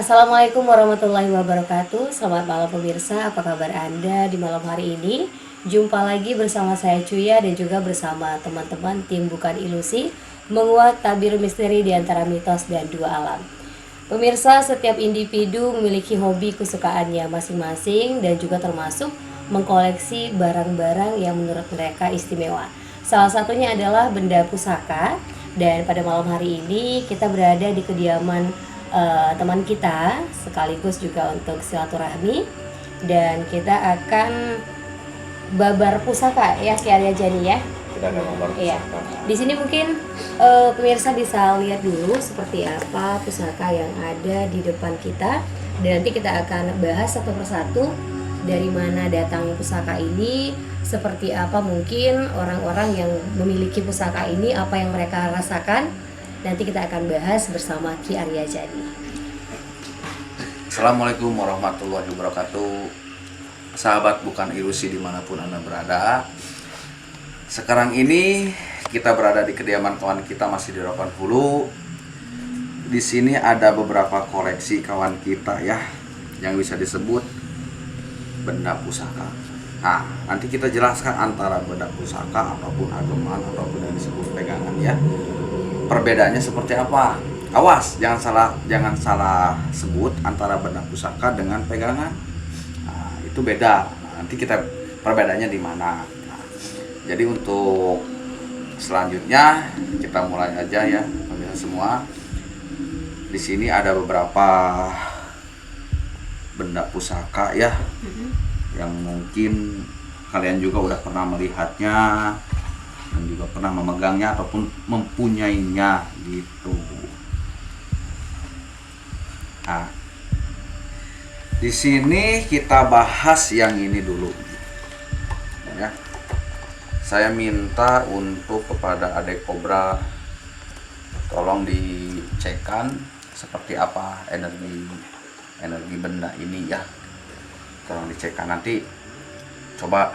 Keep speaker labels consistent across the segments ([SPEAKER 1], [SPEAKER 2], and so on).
[SPEAKER 1] Assalamualaikum warahmatullahi wabarakatuh. Selamat malam pemirsa, apa kabar Anda di malam hari ini? Jumpa lagi bersama saya Cuya dan juga bersama teman-teman tim Bukan Ilusi, menguak tabir misteri di antara mitos dan dua alam. Pemirsa, setiap individu memiliki hobi kesukaannya masing-masing dan juga termasuk mengkoleksi barang-barang yang menurut mereka istimewa. Salah satunya adalah benda pusaka, dan pada malam hari ini kita berada di kediaman teman kita sekaligus juga untuk silaturahmi, dan kita akan babar pusaka ya Ki Arya Jani ya.
[SPEAKER 2] Kita akan babar
[SPEAKER 1] Iya.
[SPEAKER 2] pusaka.
[SPEAKER 1] Di sini mungkin pemirsa bisa lihat dulu seperti apa pusaka yang ada di depan kita, dan nanti kita akan bahas satu persatu dari mana datangnya pusaka ini, seperti apa mungkin orang-orang yang memiliki pusaka ini, apa yang mereka rasakan. Nanti kita akan bahas bersama Ki Arya Jani.
[SPEAKER 2] Assalamualaikum warahmatullahi wabarakatuh. Sahabat Bukan Ilusi dimanapun Anda berada. Sekarang ini kita berada di kediaman kawan kita, masih di Rokan Hulu. Di sini ada beberapa koleksi kawan kita ya, yang bisa disebut benda pusaka. Nah, nanti kita jelaskan antara benda pusaka ataupun ageman ataupun yang disebut pegangan ya. Perbedaannya seperti apa? Awas, jangan salah sebut antara benda pusaka dengan pegangan. Nah, itu beda. Nah, nanti kita perbedaannya di mana. Nah, jadi untuk selanjutnya kita mulai aja ya, pemirsa semua. Di sini ada beberapa benda pusaka ya, yang mungkin kalian juga udah pernah melihatnya dan juga pernah memegangnya ataupun mempunyainya gitu. Nah, di sini kita bahas yang ini dulu ya. Saya minta untuk kepada Adek Kobra tolong dicekkan seperti apa energi benda ini ya. Tolong dicekkan, nanti coba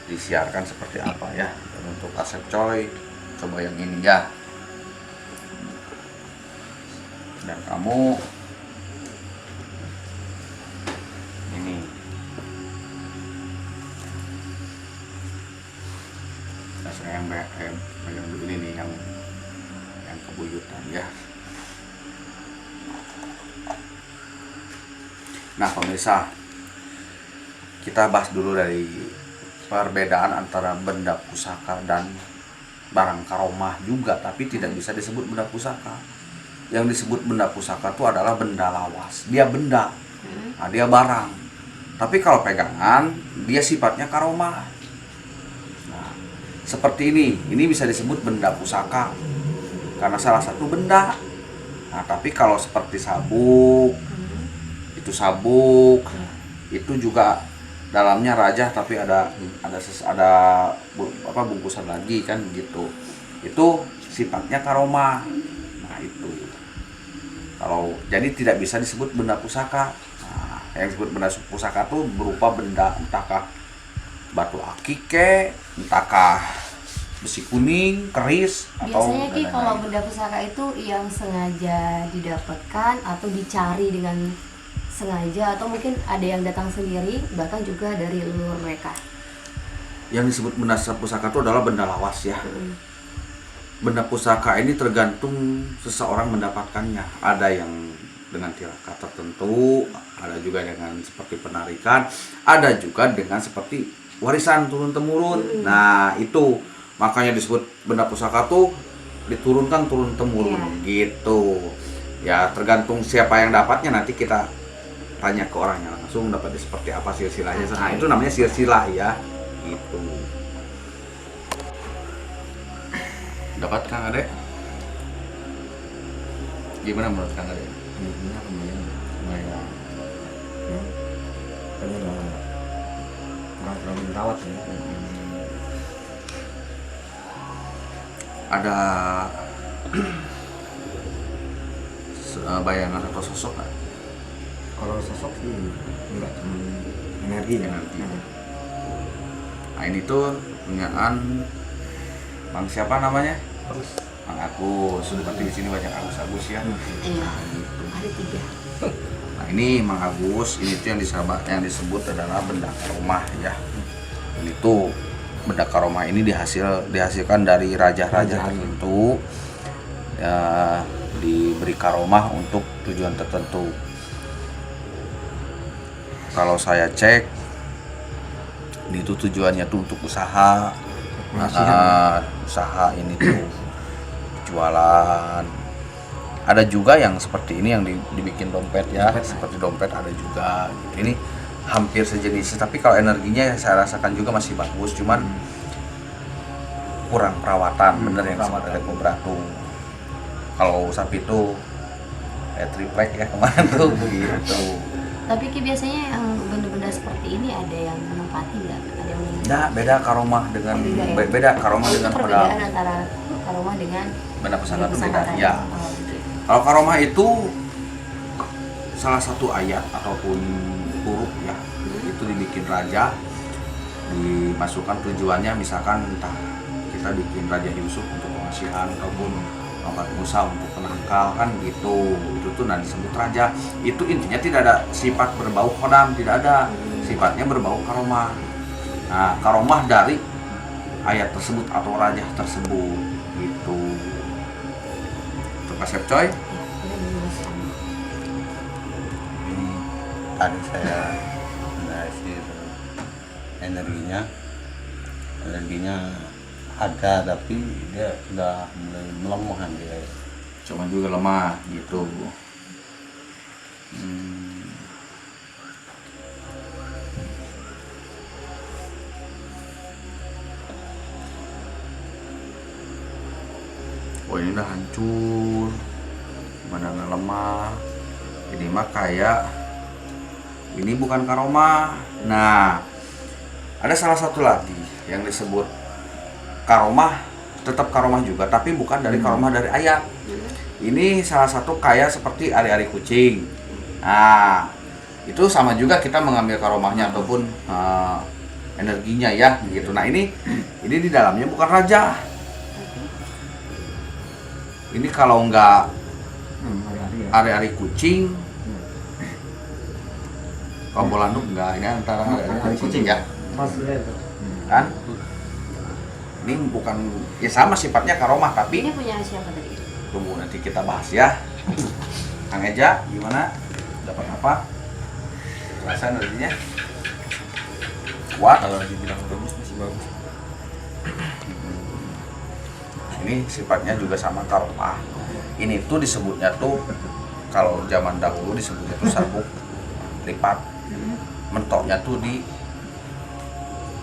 [SPEAKER 2] disiarkan seperti apa ya. Dan untuk Asep Coy, coba yang ini ya. Dan kamu ini. Nah, saya yang megang dulu ini nih, yang kebuyutan ya. Nah pemirsa, kita bahas dulu dari perbedaan antara benda pusaka dan barang karomah juga, tapi tidak bisa disebut benda pusaka. Yang disebut benda pusaka itu adalah benda lawas, dia benda, nah, dia barang. Tapi kalau pegangan, dia sifatnya karomah. Nah, seperti ini bisa disebut benda pusaka karena salah satu benda. Nah, tapi kalau seperti sabuk, itu juga dalamnya rajah tapi ada bungkusan lagi kan gitu. Itu sifatnya karomah. Nah, itu. Kalau jadi tidak bisa disebut benda pusaka. Nah, yang disebut benda pusaka itu berupa benda entahkah batu akik, entahkah besi kuning, keris, atau
[SPEAKER 1] biasanya Ki kalau benda pusaka itu yang sengaja didapatkan atau dicari dengan sengaja, atau mungkin ada yang datang sendiri bahkan juga dari luar mereka.
[SPEAKER 2] Yang disebut benda pusaka itu adalah benda lawas ya. Benda pusaka ini tergantung seseorang mendapatkannya. Ada yang dengan tirakat tertentu, ada juga dengan seperti penarikan, ada juga dengan seperti warisan turun temurun. Nah, itu makanya disebut benda pusaka tuh diturunkan turun temurun gitu. Ya, tergantung siapa yang dapatnya, nanti kita tanya ke orangnya langsung dapatnya seperti apa silsilahnya. Nah, itu namanya silsilah ya. Gitu. Dapat Kang Ade? Gimana menurut Kang Ade?
[SPEAKER 3] Ini lumayan ya. Kan udah kurang terlalu dirawat ya.
[SPEAKER 2] Ada bayangan atau sosok nggak?
[SPEAKER 3] Kalau sosok sih enggak, cuma energi ya.
[SPEAKER 2] Nah, ini tuh punyaan Bang siapa namanya? Mang Agus. Berarti di sini banyak Agus ya.
[SPEAKER 1] Iya, hari 3.
[SPEAKER 2] Nah ini Mang Agus, ini tuh yang disebut adalah benda karomah ya. Ini tuh benda karomah ini dihasilkan dari raja-raja tertentu ya, diberi karomah untuk tujuan tertentu. Kalau saya cek, ini tuh tujuannya tuh untuk usaha, usaha ini tuh jualan. Ada juga yang seperti ini yang dibikin dompet ya, seperti dompet ada juga. Ini hampir sejenis, tapi kalau energinya saya rasakan juga masih bagus, cuman kurang perawatan, bener yang disebut ada kobratung. Kalau sapi itu triplek ya kemarin tuh gitu.
[SPEAKER 1] Tapi biasanya yang benda-benda seperti ini ada yang menempati nggak? Ada yang
[SPEAKER 2] Nah, beda karomah dengan beda karomah
[SPEAKER 1] itu
[SPEAKER 2] dengan
[SPEAKER 1] perbedaan
[SPEAKER 2] pedang.
[SPEAKER 1] antara karomah dengan
[SPEAKER 2] Benda pusaka itu
[SPEAKER 1] pusaka
[SPEAKER 2] beda.
[SPEAKER 1] tadi.
[SPEAKER 2] Ya.
[SPEAKER 1] Oh, gitu.
[SPEAKER 2] Kalau karomah itu salah satu ayat ataupun huruf ya, itu dibikin raja, dimasukkan tujuannya misalkan entah kita bikin Raja Yusuf untuk pengasihan ataupun Muhammad Musa untuk penangkal kan gitu. Itu tuh nah disebut raja. Itu intinya tidak ada sifat berbau khodam, tidak ada. Sifatnya berbau karomah. Nah, karomah dari ayat tersebut atau raja tersebut gitu. Untuk Asep Coy.
[SPEAKER 1] Ya, udah dijelaskan.
[SPEAKER 4] Ini tadi saya analisis energinya ada, tapi dia sudah mulai melemah dia.
[SPEAKER 2] Cuma juga lemah gitu. Oh ini udah hancur, badannya lemah. Ini mah kayak ini bukan karomah. Nah, ada salah satu lagi yang disebut karomah, tetap karomah juga, tapi bukan dari karomah dari ayat. Ini salah satu kayak seperti ari-ari kucing. Nah, itu sama juga kita mengambil karomahnya ataupun energinya ya, gitu. Nah ini di dalamnya bukan raja. Ini kalau nggak ari-ari kucing, kalau bolanduk enggak, ini antara ari-ari kucing ya, kan? Ini bukan, ya sama sifatnya karomah, tapi
[SPEAKER 1] Ini punya siapa tadi?
[SPEAKER 2] tunggu nanti kita bahas ya. Kang Eja, gimana? Dapat apa? Rasa energinya? Kuat?
[SPEAKER 3] Kalau dibilang bagus masih bagus.
[SPEAKER 2] Ini sifatnya juga sama karomah. Ini tuh disebutnya tuh, kalau zaman dahulu disebutnya tuh sabuk lipat. Mentoknya tuh di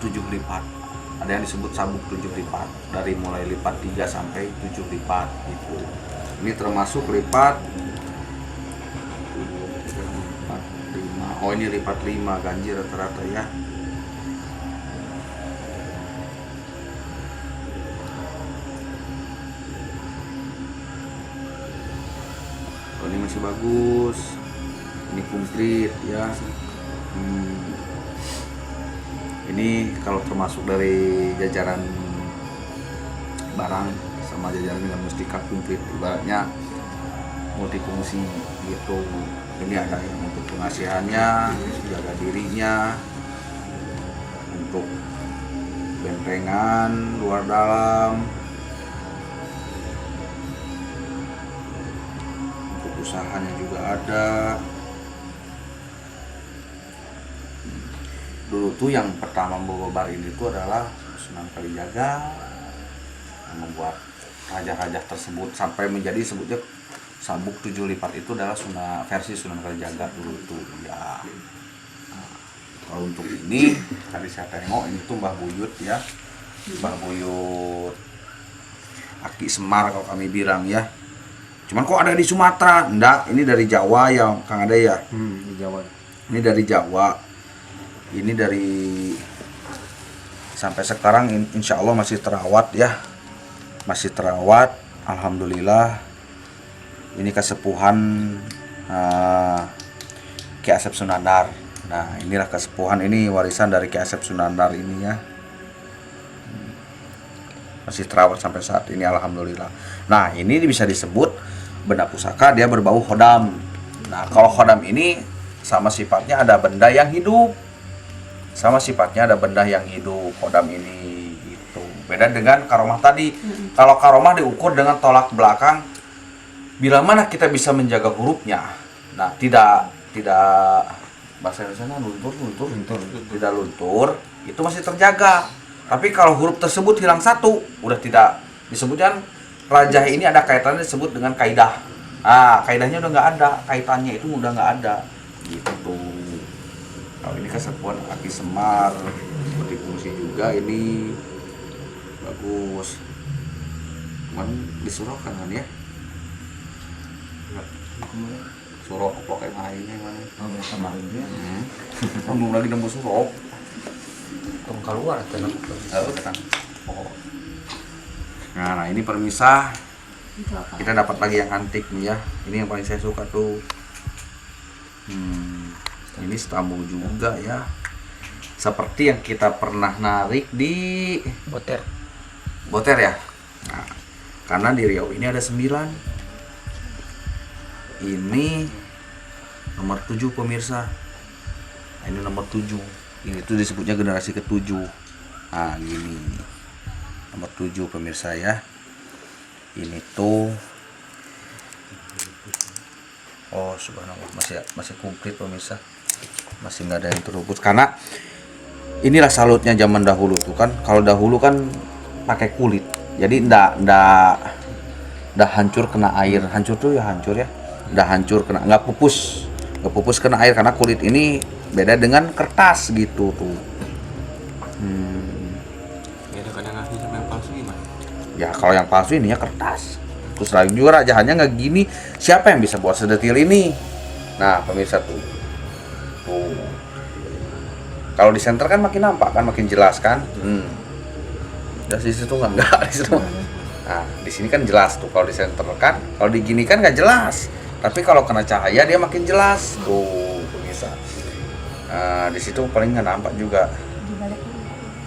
[SPEAKER 2] 7 lipat. Ada yang disebut sabuk 7 lipat, dari mulai lipat 3 sampai 7 lipat gitu. Ini termasuk lipat 5. Oh ini lipat 5 ganjil rata-rata ya. Oh ini masih bagus. Ini komplit ya. Ini kalau termasuk dari jajaran barang sama jajaran dengan mustika komplit, ibaratnya multifungsi gitu. Ini ada yang untuk pengasihannya, jaga dirinya, untuk bentengan luar dalam, untuk usahanya juga ada. Dulu tuh yang pertama membawa ini tuh adalah Sunan Kalijaga yang membuat raja-raja tersebut sampai menjadi sebutnya sabuk 7 lipat itu adalah versi Sunan Kalijaga dulu tuh ya. Nah, kalau untuk ini tadi saya tengok ini tuh Mbah Buyut ya, Mbah Buyut Aki Semar kalau kami bilang ya. Cuman kok ada di Sumatera? Enggak, ini dari Jawa ya Kang Ade ya.
[SPEAKER 3] Di Jawa.
[SPEAKER 2] Ini dari Jawa. Ini dari sampai sekarang insya Allah masih terawat ya, masih terawat. Alhamdulillah. Ini kesepuhan Ki Asep Sunandar. Nah inilah kesepuhan, ini warisan dari Ki Asep Sunandar ini ya. masih terawat sampai saat ini, alhamdulillah. Nah, ini bisa disebut benda pusaka, dia berbau khodam. Nah, kalau khodam ini sama sifatnya ada benda yang hidup, khodam ini itu beda dengan karomah tadi. Kalau karomah diukur dengan tolak belakang, bila mana kita bisa menjaga hurufnya. Nah, tidak bahasa Indonesia luntur, tidak luntur, itu masih terjaga. Tapi kalau huruf tersebut hilang satu, udah tidak disebutkan rajah ini ada kaitannya disebut dengan kaidah. Kaidahnya udah nggak ada, kaitannya itu udah nggak ada. Gitu. Kalau ini kesatuan Aki Semar, seperti fungsi juga ini bagus. Kemarin disuruh kan ya? Suruh pokoknya mainnya mana?
[SPEAKER 3] Kemarin dia.
[SPEAKER 2] Belum lagi nemu suruh.
[SPEAKER 3] Tong keluar tenang.
[SPEAKER 2] Nah, ini permisah.
[SPEAKER 1] Itu apa?
[SPEAKER 2] Kita dapat lagi yang antik nih ya. Ini yang paling saya suka tuh. Ini Istanbul juga ya. Seperti yang kita pernah narik di Boter ya. Nah, karena di Riau ini ada 9. Ini nomor 7 pemirsa. Nah, ini nomor 7. Ini tuh disebutnya generasi ke-7. Nah, gini. Nomor 7 pemirsa ya. Ini tuh subhanallah, masih komplit pemirsa. Masih nggak ada yang terubus karena inilah salutnya zaman dahulu tuh kan. Kalau dahulu kan pakai kulit. Jadi ndak hancur kena air. Hancur tuh ya hancur ya. Ndak hancur kena, nggak pupus kena air karena kulit ini beda dengan kertas gitu tuh. Ya kalau yang palsu ininya kertas. Terus lagi juga rajahannya nggak gini. Siapa yang bisa buat sedetil ini? Nah pemirsa tuh. Kalau di center kan makin nampak kan, makin jelas kan. Di situ nggak di situ. Nah di sini kan jelas tuh kalau di center kan. Kalau di gini kan nggak jelas. Tapi kalau kena cahaya dia makin jelas tuh pemirsa. Di situ paling nggak nampak juga.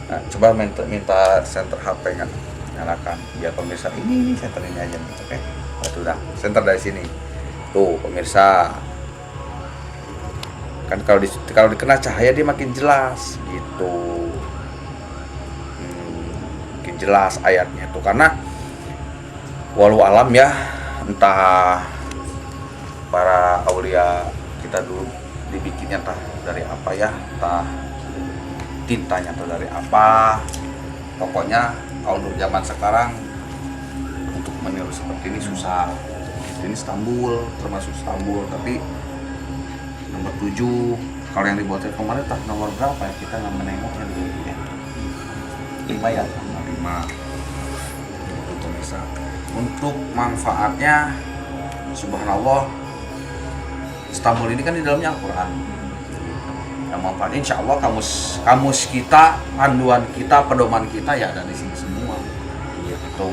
[SPEAKER 2] Nah, coba minta center HP-nya nyalakan biar pemirsa ini center ini aja nih, oke? Itu udah center dari sini. Tuh pemirsa. Kan kalau dikena cahaya dia makin jelas gitu. Makin jelas ayatnya tuh karena walau alam ya, entah para aulia kita dulu dibikinnya entah dari apa ya, entah tintanya atau dari apa. Pokoknya kalau zaman sekarang untuk meniru seperti ini susah. Ini Istanbul, termasuk Istanbul, tapi nomor 7. Kalau yang dibuat kemarin tak nomor berapa ya? Kita nggak menengoknya dulu ya. 5 ya, nomor 5. Untuk pemirsa. Untuk manfaatnya, subhanallah, Istanbul ini kan di dalamnya Al-Quran. Yang manfaatnya insya Allah kamus kita, panduan kita, pedoman kita ya ada di sini semua. Gitu.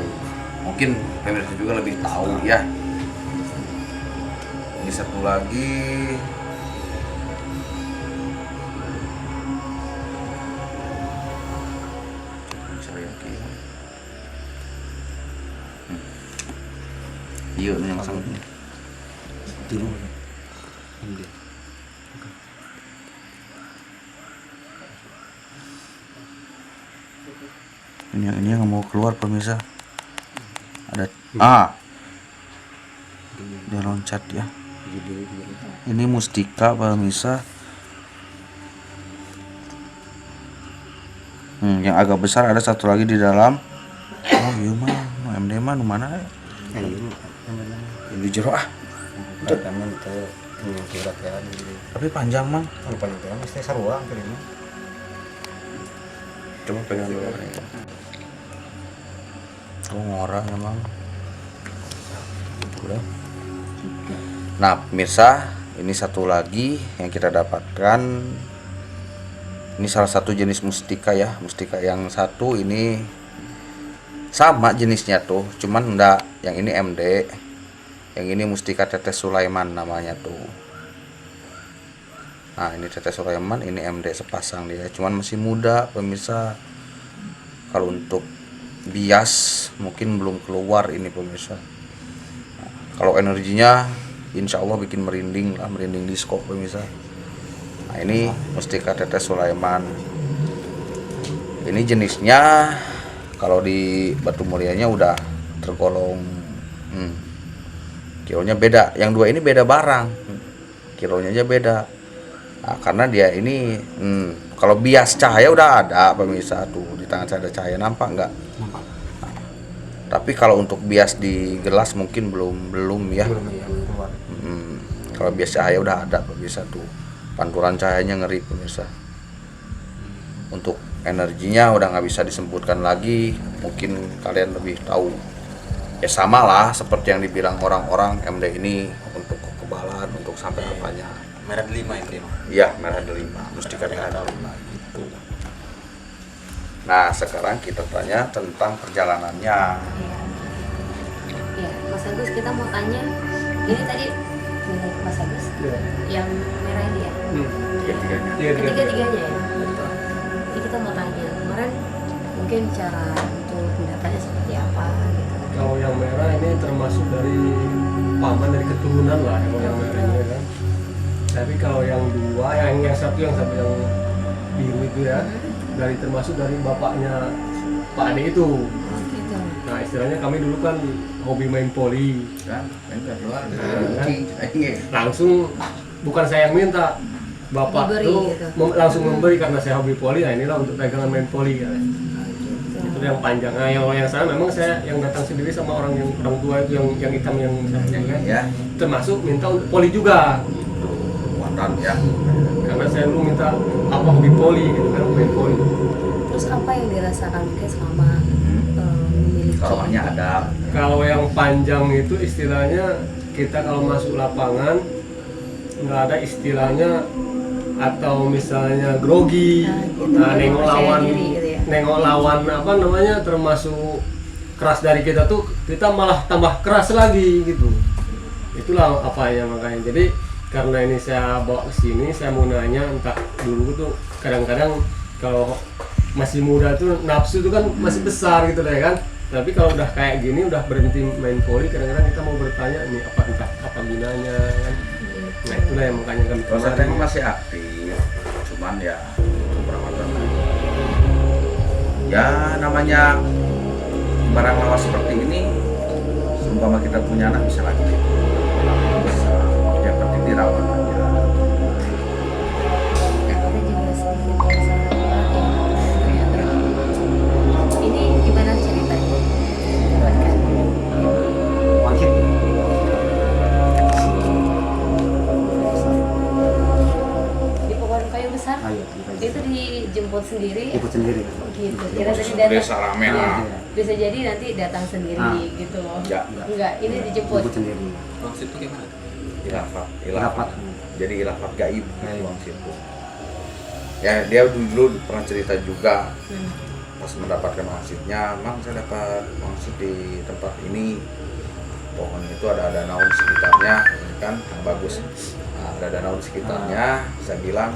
[SPEAKER 2] Mungkin pemirsa juga lebih tahu ya. Ini satu lagi. Iya, ini yang masang ini. Dulu. Ini yang mau keluar pemirsa. Ada dia loncat ya. Ini mustika pemirsa. Yang agak besar ada satu lagi di dalam. Oh iya mah, MD mah mana ya? Ini jero tapi panjang mang.
[SPEAKER 3] Panjang mesti sarua kayaknya.
[SPEAKER 2] Coba pegang dulu. Oh ngorang emang. Udah. Nah pemirsa, ini satu lagi yang kita dapatkan. Ini salah satu jenis mustika ya. Mustika yang satu ini sama jenisnya tuh, cuman enggak. Yang ini MD. Yang ini mustika Tetes Sulaiman namanya tuh. Nah ini Tetes Sulaiman, ini MD sepasang dia. Cuman masih muda pemirsa. Kalau untuk bias mungkin belum keluar ini pemirsa. Kalau energinya insya Allah bikin merinding lah, merinding disco pemirsa. Nah ini mustika tetes Sulaiman. Ini jenisnya kalau di Batu Mulianya udah tergolong kilonya beda. Yang dua ini beda barang, kilonya aja beda. Nah, karena dia ini kalau bias cahaya udah ada pemirsa tuh di tangan saya ada cahaya, nampak nggak?
[SPEAKER 3] Nampak.
[SPEAKER 2] Tapi kalau untuk bias di gelas mungkin belum ya.
[SPEAKER 3] Belum ya, keluar.
[SPEAKER 2] Kalau bias cahaya udah ada pemirsa tuh, pantulan cahayanya ngeri pemirsa. Untuk energinya udah nggak bisa disebutkan lagi, mungkin kalian lebih tahu. Ya sama lah seperti yang dibilang orang-orang, MD ini untuk kekebalan, untuk sampai apanya.
[SPEAKER 3] Merah 5 itu.
[SPEAKER 2] Iya, merah delima, mustika merah delima gitu. Nah, sekarang kita tanya tentang perjalanannya.
[SPEAKER 1] Ya, Mas Agus, kita mau tanya, ini tadi Mas Agus, yang merah ini ya? Ketiga-tiganya ya? Betul. Jadi kita mau tanya, kemarin mungkin cara untuk pendatanya seperti apa gitu.
[SPEAKER 5] Kalau yang merah ini termasuk dari paman, dari keturunan lah yang merah ini kan. Tapi kalau yang dua, yang satu yang biru itu ya, dari termasuk dari bapaknya Pak Ade itu.
[SPEAKER 1] Gitu.
[SPEAKER 5] Nah istilahnya kami dulu kan hobi main poli,
[SPEAKER 2] Kan,
[SPEAKER 5] langsung bukan saya yang minta, bapak
[SPEAKER 1] Diberi,
[SPEAKER 5] tuh
[SPEAKER 1] gitu.
[SPEAKER 5] langsung memberi karena saya hobi poli. Nah inilah untuk pegangan main poli ya. Itu yang panjang. Nah yang sana memang saya yang datang sendiri sama orang tua itu yang hitam yang saya
[SPEAKER 2] ya,
[SPEAKER 5] termasuk minta untuk poli juga.
[SPEAKER 2] muatan ya.
[SPEAKER 5] Karena saya dulu minta apa hobi poli gitu kan, main poli.
[SPEAKER 1] Terus apa yang dirasakan mungkin selama memiliki?
[SPEAKER 2] Taruhannya ada.
[SPEAKER 5] Kalau yang panjang itu istilahnya kita kalau masuk lapangan nggak ada istilahnya atau misalnya grogi, nah, nengok lawan, nengok lawan apa namanya termasuk keras dari kita tuh kita malah tambah keras lagi gitu. Itulah apanya makanya. Jadi karena ini saya bawa ke sini, saya mau nanya, entah dulu tuh kadang-kadang kalau masih muda tuh nafsu tuh kan masih besar gitu ya kan. Tapi kalau udah kayak gini, udah berhenti main poli, kadang-kadang kita mau bertanya nih apa gunanya kan. Nah itulah yang makanya kami
[SPEAKER 2] Kalau saya memang masih aktif, cuman ya perawatan lagi. Ya namanya barang lawas seperti ini, seumpama kita punya anak bisa lagi. Bisa. Yang penting dirawat aja.
[SPEAKER 1] Ada juga sedikit masalah ya. Ini gimana ceritanya? Dapatkan.
[SPEAKER 3] Wangsit.
[SPEAKER 1] Di pohon kayu besar?
[SPEAKER 3] Ayo,
[SPEAKER 1] Itu dijemput sendiri?
[SPEAKER 3] ikut sendiri.
[SPEAKER 1] Oh, gitu. Kira
[SPEAKER 2] Khusus
[SPEAKER 1] tadi datang.
[SPEAKER 2] desa rame
[SPEAKER 1] Ya,
[SPEAKER 2] lah.
[SPEAKER 1] bisa jadi nanti datang sendiri
[SPEAKER 3] Ah.
[SPEAKER 1] gitu loh.
[SPEAKER 2] Enggak.
[SPEAKER 1] Ini dijemput.
[SPEAKER 3] Ikut sendiri.
[SPEAKER 2] Ilafat.
[SPEAKER 3] Ilafat.
[SPEAKER 2] Jadi ilafat gaib
[SPEAKER 3] Gaib.
[SPEAKER 2] uang situ. Ya dia dulu pernah cerita juga pas mendapatkan wangsitnya, Mang saya dapat wangsit di tempat ini, pohon itu ada daun sekitarnya kan yang bagus. Nah, ada daun sekitarnya, saya bilang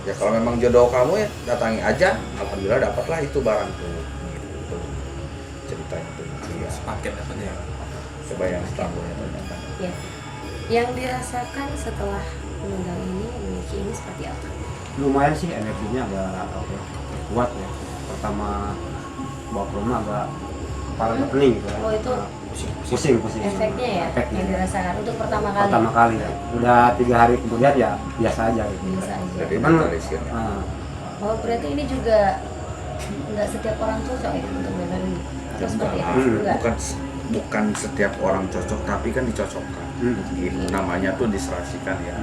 [SPEAKER 2] ya kalau memang jodoh kamu ya datangi aja, alhamdulillah dapatlah itu barang tuh gitu. Ceritanya tuh ya.
[SPEAKER 3] Paket dapatnya.
[SPEAKER 2] Coba yang setelahnya tanyakan.
[SPEAKER 1] Ya. Yang dirasakan setelah meninggal ini memiliki ini seperti apa?
[SPEAKER 3] Lumayan sih energinya agak kuat ya. Pertama bawa ke rumah agak kepala agak pening gitu ya.
[SPEAKER 1] Oh, itu
[SPEAKER 3] pusing.
[SPEAKER 1] Efeknya ya
[SPEAKER 3] Efeknya.
[SPEAKER 1] yang dirasakan untuk pertama kali.
[SPEAKER 3] Pertama kali ya. Udah 3 hari kemudian ya biasa aja gitu.
[SPEAKER 1] Biasa aja.
[SPEAKER 2] Jadi
[SPEAKER 3] Cuman,
[SPEAKER 2] mentalisir ya.
[SPEAKER 1] Oh, berarti ini juga nggak setiap orang cocok ya untuk donor ini. Terus seperti itu enggak.
[SPEAKER 2] Bukan setiap orang cocok, tapi kan dicocokkan. Gitu namanya tuh diserasikan ya.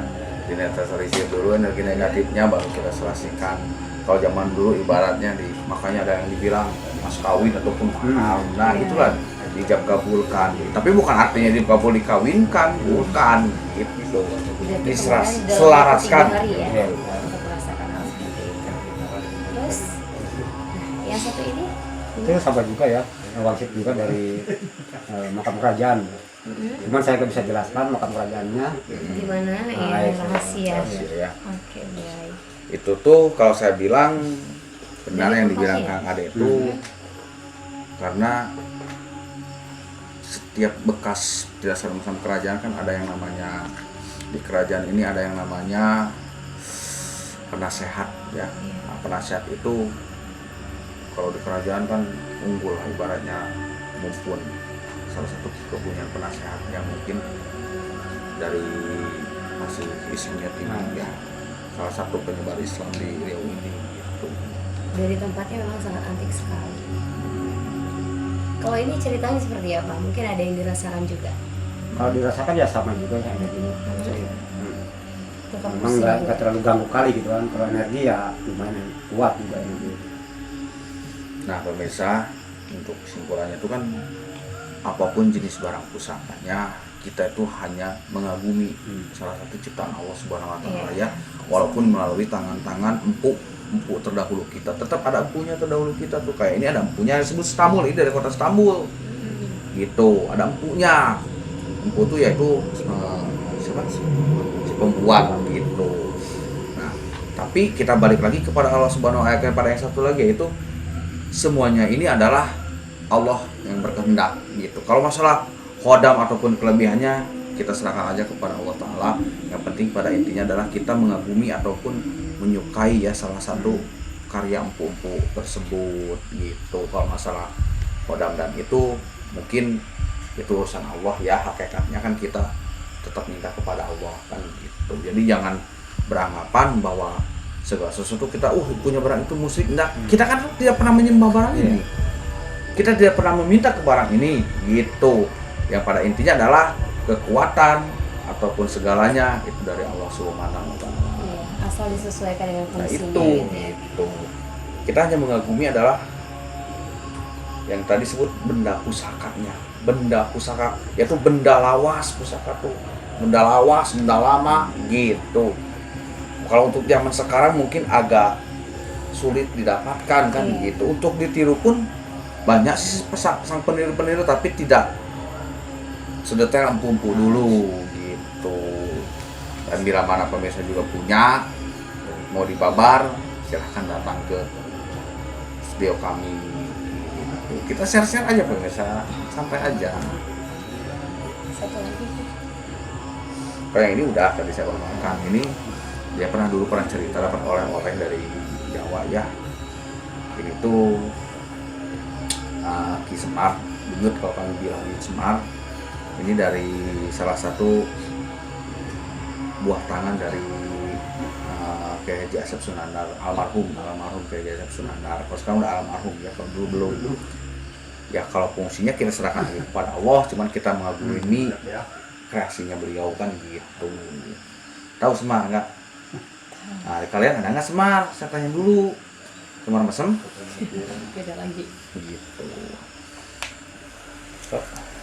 [SPEAKER 2] Dinetralisir dulu energi negatifnya baru kita serasikan. Kalau zaman dulu ibaratnya makanya ada yang dibilang mas kawin ataupun mahal. Nah itulah dijab kabulkan. Tapi bukan artinya dikabul dikawinkan, bukan gitu. Diselaraskan.
[SPEAKER 1] Hari ya, untuk merasakan hal seperti itu. Terus, nah, yang satu ini
[SPEAKER 3] Itu sama juga ya. Wangsit juga dari makam kerajaan. Cuman saya nggak bisa jelaskan makam kerajaannya.
[SPEAKER 1] gimana ya
[SPEAKER 3] itu.
[SPEAKER 1] rahasia.
[SPEAKER 2] Ya.
[SPEAKER 1] Oke, baik.
[SPEAKER 2] Itu tuh kalau saya bilang benar
[SPEAKER 1] Jadi
[SPEAKER 2] yang dibilang
[SPEAKER 1] apa ya?
[SPEAKER 2] Kang Ade itu karena setiap bekas di dasar masam kerajaan kan ada yang namanya, di kerajaan ini ada yang namanya penasehat ya. Nah, penasehat itu kalau di kerajaan kan unggul lah ibaratnya, mumpun. Salah satu kepunyaan penasehat yang mungkin dari masih Islamnya tinggi ya, salah satu penyebar Islam di Riau ini gitu.
[SPEAKER 1] Dari tempatnya memang sangat antik sekali. Kalau ini ceritanya seperti apa? Mungkin ada yang dirasakan juga.
[SPEAKER 3] Kalau dirasakan ya sama juga ya energinya.
[SPEAKER 1] Tetap
[SPEAKER 3] Memang
[SPEAKER 1] pusing.
[SPEAKER 3] nggak terlalu ganggu kali gitu kan. Kalau energi ya lumayan kuat juga energi.
[SPEAKER 2] Nah pemirsa, untuk kesimpulannya itu kan apapun jenis barang pusakanya, kita itu hanya mengagumi salah satu ciptaan Allah Subhanahu wa taala ya. Walaupun melalui tangan-tangan empuk terdahulu kita, tetap ada empunya terdahulu kita tuh. Kayak ini ada empunya yang disebut Stambul, ini dari kota Stambul. Gitu, ada empunya. Empu itu yaitu siapa? Si pembuat gitu. Nah, tapi kita balik lagi kepada Allah Subhanahu wa taala, pada yang satu lagi, yaitu semuanya ini adalah Allah yang berkehendak gitu. Kalau masalah khodam ataupun kelebihannya kita serahkan aja kepada Allah Ta'ala. Yang penting pada intinya adalah kita mengagumi ataupun menyukai ya salah satu karya empu-empu tersebut gitu. Kalau masalah khodam dan itu mungkin itu urusan Allah ya, hakikatnya kan kita tetap minta kepada Allah kan gitu. Jadi jangan beranggapan bahwa segala sesuatu kita punya barang itu musyrik. Enggak, kita kan tidak pernah menyembah barang ini. Kita tidak pernah meminta ke barang ini gitu. Yang pada intinya adalah kekuatan ataupun segalanya itu dari Allah Subhanahu wa taala.
[SPEAKER 1] Iya, asal disesuaikan dengan
[SPEAKER 2] Nah
[SPEAKER 1] fungsinya
[SPEAKER 2] itu
[SPEAKER 1] gitu ya.
[SPEAKER 2] gitu. Kita hanya mengagumi adalah yang tadi sebut benda pusakanya. Benda pusaka yaitu benda lawas pusaka tuh. Benda lawas, benda lama gitu. Kalau untuk zaman sekarang mungkin agak sulit didapatkan kan gitu. Untuk ditiru pun banyak sang peniru-peniru, tapi tidak sedetail empu-empu dulu gitu. Dan bila mana pemirsa juga punya mau dibabar, silahkan datang ke studio kami gitu. Kita share-share aja pemirsa, santai aja.
[SPEAKER 1] Satu lagi.
[SPEAKER 2] Kalau yang ini udah tadi saya omongkan, ini dia dulu pernah cerita dapat oleh-oleh dari Jawa ya. Ini tuh Ki Semar, Bunyut kalau kami bilang Ki Semar. Ini dari salah satu buah tangan dari Kiai Haji Asep Sunandar, almarhum Kiai Haji Asep Sunandar. Kalau sekarang udah almarhum ya, kalau dulu belum. Ya kalau fungsinya kita serahkan kepada Allah, cuman kita mengagumi kreasinya beliau kan gitu. Tahu Semar nggak? Nah, kalian ada nggak Semar? Saya tanya dulu. Semar mesem?
[SPEAKER 1] Beda lagi.
[SPEAKER 2] Gitu.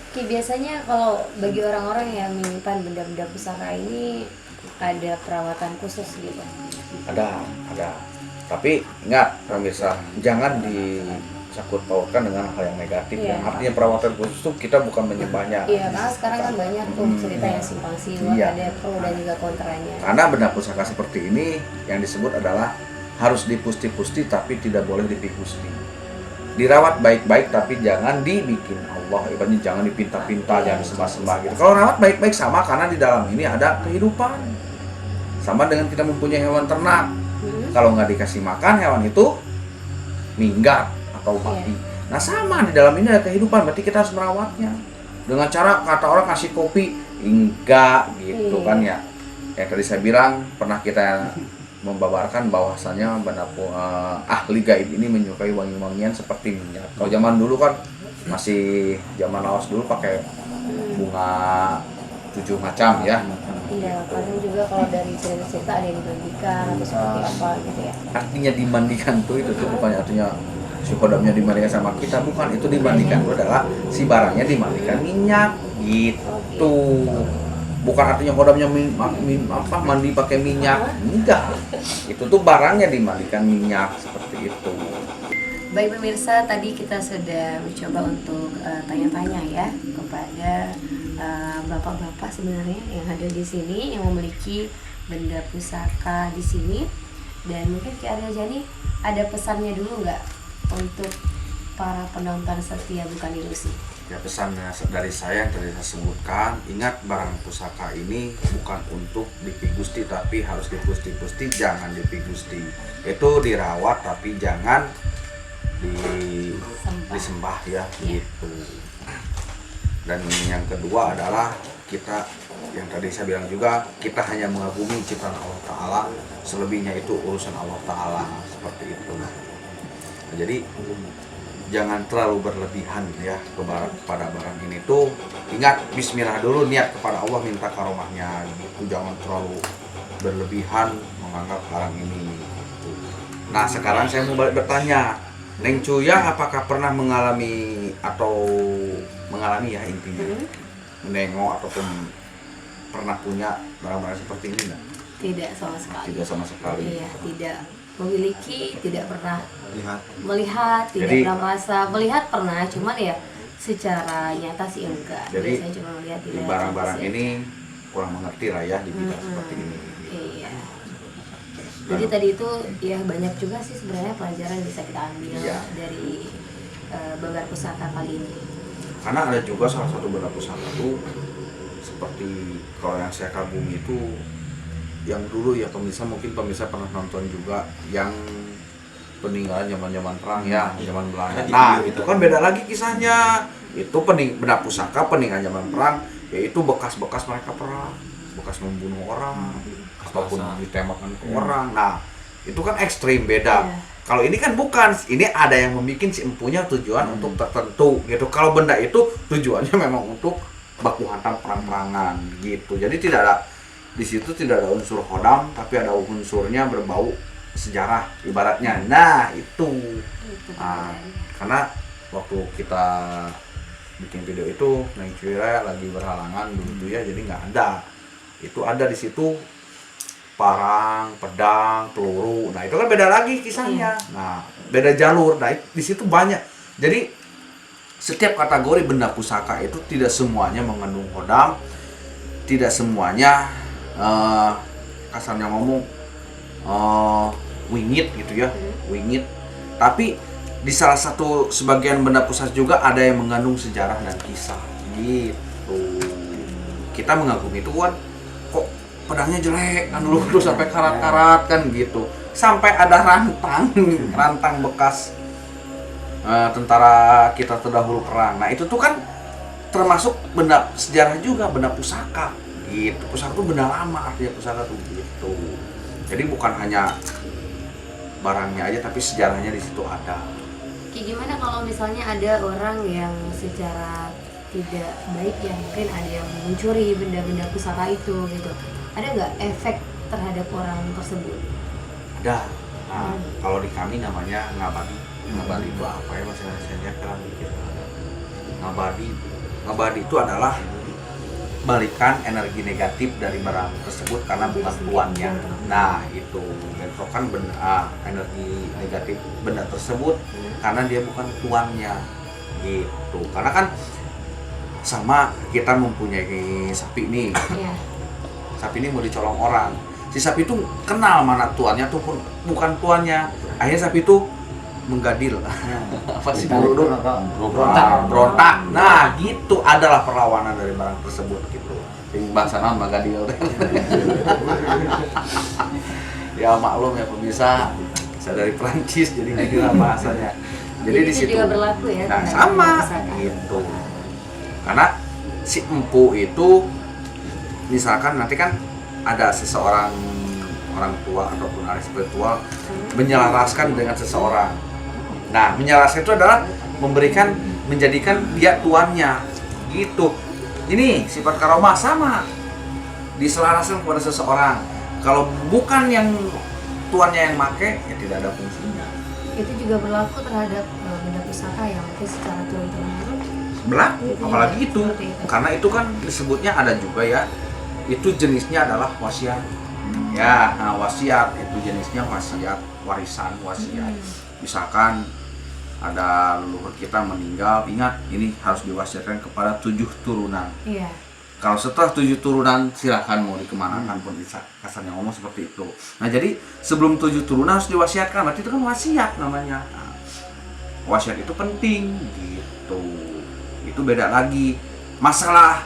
[SPEAKER 1] Oke, biasanya kalau bagi orang-orang yang menyimpan benda-benda pusaka ini ada perawatan khusus gitu.
[SPEAKER 2] Ada. Tapi ingat pemirsa, jangan disangkut pautkan dengan hal yang negatif ya. Artinya perawatan khusus itu kita bukan menyembahnya.
[SPEAKER 1] Iya, karena sekarang kan banyak tuh cerita yang simpang siur,
[SPEAKER 2] Iya.
[SPEAKER 1] ada pro dan juga kontranya.
[SPEAKER 2] Karena benda pusaka seperti ini yang disebut adalah harus dipusti-pusti tapi tidak boleh dipikusti. Dirawat baik-baik tapi jangan dibikin Allah, ibaratnya jangan dipinta-pinta, jangan disembah-sembah gitu. Kalau rawat baik-baik sama, karena di dalam ini ada kehidupan. Sama dengan kita mempunyai hewan ternak. Kalau nggak dikasih makan, hewan itu minggat atau mati. Nah sama, di dalam ini ada kehidupan, berarti kita harus merawatnya. Dengan cara kata orang kasih kopi, enggak gitu kan ya. Yang tadi saya bilang, pernah kita membabarkan bahwasanya ahli gaib ini menyukai wangi-wangian seperti minyak. Kalau zaman dulu kan masih zaman lawas dulu pakai bunga 7 macam ya.
[SPEAKER 1] Iya, kadang juga kalau dari cerita-cerita ada yang dimandikan atau seperti apa gitu ya.
[SPEAKER 2] Artinya dimandikan tuh itu tuh bukan artinya si kodamnya dimandikan sama kita, bukan. Itu dimandikan itu adalah si barangnya dimandikan minyak gitu. Bukan artinya kodamnya mandi pakai minyak, enggak. Itu tuh barangnya dimandikan minyak seperti itu.
[SPEAKER 1] Baik pemirsa, tadi kita sudah mencoba untuk tanya-tanya ya kepada bapak-bapak sebenarnya yang ada di sini yang memiliki benda pusaka di sini. Dan mungkin Ki Arya Jani ada pesannya dulu nggak untuk para penonton setia Bukan Ilusi?
[SPEAKER 2] Ya, pesannya dari saya yang tadi saya sebutkan, ingat barang pusaka ini bukan untuk dipigusti tapi harus dipusti-pusti, jangan dipigusti. Itu dirawat tapi jangan disembah ya, gitu. Dan yang kedua adalah kita, yang tadi saya bilang juga, kita hanya mengagumi ciptaan Allah Ta'ala, selebihnya itu urusan Allah Ta'ala, seperti itu. Nah, jadi jangan terlalu berlebihan ya kepada barang ini tuh. Ingat, bismillah dulu, niat kepada Allah, minta karomahnya gitu. Jangan terlalu berlebihan menganggap barang ini gitu. Nah, sekarang saya mau balik bertanya, Neng Cuya apakah pernah mengalami ya intinya menengok ataupun pernah punya barang-barang seperti ini enggak?
[SPEAKER 1] Tidak sama sekali.
[SPEAKER 2] Tidak sama sekali.
[SPEAKER 1] Iya, tidak memiliki, tidak pernah
[SPEAKER 3] Lihat.
[SPEAKER 1] melihat, tidak
[SPEAKER 2] Jadi-
[SPEAKER 1] pernah merasa. Melihat pernah, cuman ya secara nyata sih enggak.
[SPEAKER 2] Jadi,
[SPEAKER 1] saya cuma melihat
[SPEAKER 2] Di barang-barang ini kurang mengerti lah ya di bidang seperti ini.
[SPEAKER 1] Iya. Jadi tadi itu ya banyak juga sih sebenarnya pelajaran yang bisa kita ambil
[SPEAKER 2] Iya.
[SPEAKER 1] dari Babar Pusaka kali ini.
[SPEAKER 2] Karena ada juga salah satu benda pusaka itu seperti, kalau yang saya kagumi itu yang dulu ya, mungkin pemirsa pernah nonton juga yang peninggalan zaman perang ya, zaman Belanda. Nah, itu kan beda lagi kisahnya. Itu benda pusaka peninggalan zaman perang, yaitu bekas-bekas mereka perang, bekas membunuh orang ataupun ditembakkan ke orang. Nah, itu kan ekstrim beda.
[SPEAKER 1] Iya.
[SPEAKER 2] Kalau ini kan bukan, ini ada yang membuat si empunya tujuan untuk tertentu gitu. Kalau benda itu tujuannya memang untuk baku hantam perang-perangan gitu. Jadi tidak ada di situ, tidak ada unsur hodam, tapi ada unsurnya berbau sejarah ibaratnya. Nah, itu. Nah, karena waktu kita bikin video itu Neng Cuya lagi berhalangan dulu ya, jadi nggak ada. Itu ada di situ parang, pedang, peluru. Nah, itu kan beda lagi kisahnya. Nah, beda jalur. Nah, di situ banyak. Jadi setiap kategori benda pusaka itu tidak semuanya mengandung hodam, tidak semuanya kasarnya ngomong wingit gitu ya, wingit. Tapi di salah satu sebagian benda pusaka juga ada yang mengandung sejarah dan kisah gitu. Kita mengagumi itu kan, kok pedangnya jelek kan dulu tuh sampai karat-karat kan gitu, sampai ada rantang bekas tentara kita terdahulu perang. Nah, itu tuh kan termasuk benda sejarah juga, benda pusaka gitu. Pusaka itu benda lama, artinya pusaka tuh gitu. Jadi bukan hanya barangnya aja, tapi sejarahnya di situ ada.
[SPEAKER 1] Kayak gimana kalau misalnya ada orang yang secara tidak baik ya, mungkin ada yang mencuri benda-benda pusaka itu gitu. Ada nggak efek terhadap orang tersebut?
[SPEAKER 2] Ada. Nah, kalau di kami namanya ngabadi. Ngabadi itu apa ya bahasa Indonesia? Kalau mikir ngabadi itu adalah balikan energi negatif dari barang tersebut karena bukan tuannya. Nah, itu bentrokan energi negatif benda tersebut karena dia bukan tuannya gitu. Karena kan sama kita mempunyai sapi nih.
[SPEAKER 1] Iya.
[SPEAKER 2] Sapi ini mau dicolong orang. Si sapi itu kenal mana tuannya tuh pun bukan tuannya. Akhirnya sapi itu menggadil. Apa sih dulu? Berontak. Nah, gitu adalah perlawanan dari barang tersebut gitu. Yang bahasa naon menggadil. Ya maklum ya pemirsa, saya dari Prancis jadi gitu lah bahasanya. Jadi di
[SPEAKER 1] itu
[SPEAKER 2] situ
[SPEAKER 1] juga berlaku ya.
[SPEAKER 2] nah
[SPEAKER 1] terhadap
[SPEAKER 2] sama
[SPEAKER 1] pusaka.
[SPEAKER 2] gitu. Karena si empu itu misalkan nanti kan ada seseorang orang tua ataupun ahli spiritual menyelaraskan dengan seseorang. Nah, menyelaraskan itu adalah menjadikan dia tuannya gitu. Ini sifat karomah sama diselaraskan kepada seseorang. Kalau bukan yang tuannya yang make, ya tidak ada fungsinya.
[SPEAKER 1] Itu juga berlaku terhadap benda pusaka yang mungkin secara turun-temurun.
[SPEAKER 2] Berlaku, apalagi itu.
[SPEAKER 1] Seperti itu.
[SPEAKER 2] Karena itu kan disebutnya ada juga ya. Itu jenisnya adalah wasiat. Ya, nah, wasiat itu jenisnya wasiat, warisan wasiat. Misalkan ada leluhur kita meninggal, ingat ini harus diwasiatkan kepada 7 turunan.
[SPEAKER 1] Iya.
[SPEAKER 2] Kalau setelah 7 turunan silahkan mau dikemanakan pun bisa, kasarnya ngomong seperti itu. Nah, jadi sebelum 7 turunan harus diwasiatkan, berarti itu kan wasiat namanya. Nah, wasiat itu penting gitu. Itu beda lagi. Masalah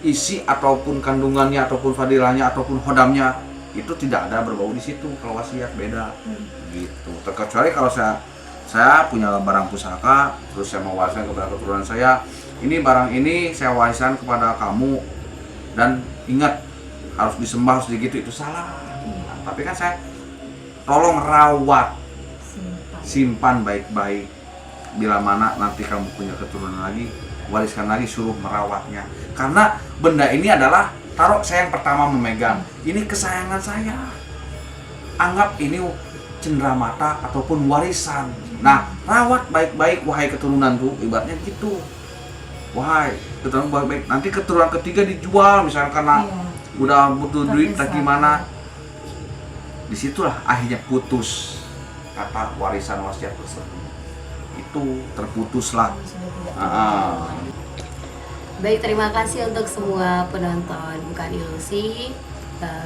[SPEAKER 2] isi ataupun kandungannya ataupun fadilahnya ataupun hodamnya itu tidak ada berbau di situ. Kalau wasiat beda gitu. Terkecuali kalau saya punya barang pusaka, terus saya mewariskan kepada keturunan saya, ini barang ini saya wariskan kepada kamu dan ingat harus disembah, harus gitu, itu salah. Tapi kan saya tolong rawat, simpan baik-baik. Bila mana nanti kamu punya keturunan lagi, wariskan lagi, suruh merawatnya. Karena benda ini adalah, taruh saya yang pertama memegang, ini kesayangan saya. Anggap ini cenderamata ataupun warisan. Nah, rawat baik-baik wahai keturunanku, ibaratnya gitu. Wahai keturunan baik-baik, nanti keturunan ketiga dijual misalnya karena udah butuh duit tak gimana. Disitulah akhirnya putus kata warisan wasiat tersebut. Itu terputuslah.
[SPEAKER 1] Baik, terima kasih untuk semua penonton Bukan Ilusi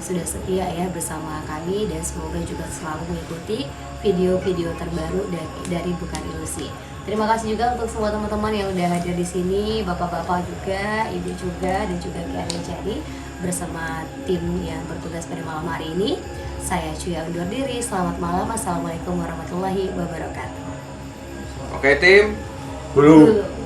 [SPEAKER 1] sudah setia ya bersama kami, dan semoga juga selalu mengikuti video-video terbaru dari Bukan Ilusi. Terima kasih juga untuk semua teman-teman yang udah hadir di sini, bapak-bapak juga, ibu juga, dan juga Kiai Jadi bersama tim yang bertugas pada malam hari ini. Saya Cuya undur diri. Selamat malam. Assalamualaikum warahmatullahi wabarakatuh.
[SPEAKER 2] Oke tim.
[SPEAKER 5] Hulu.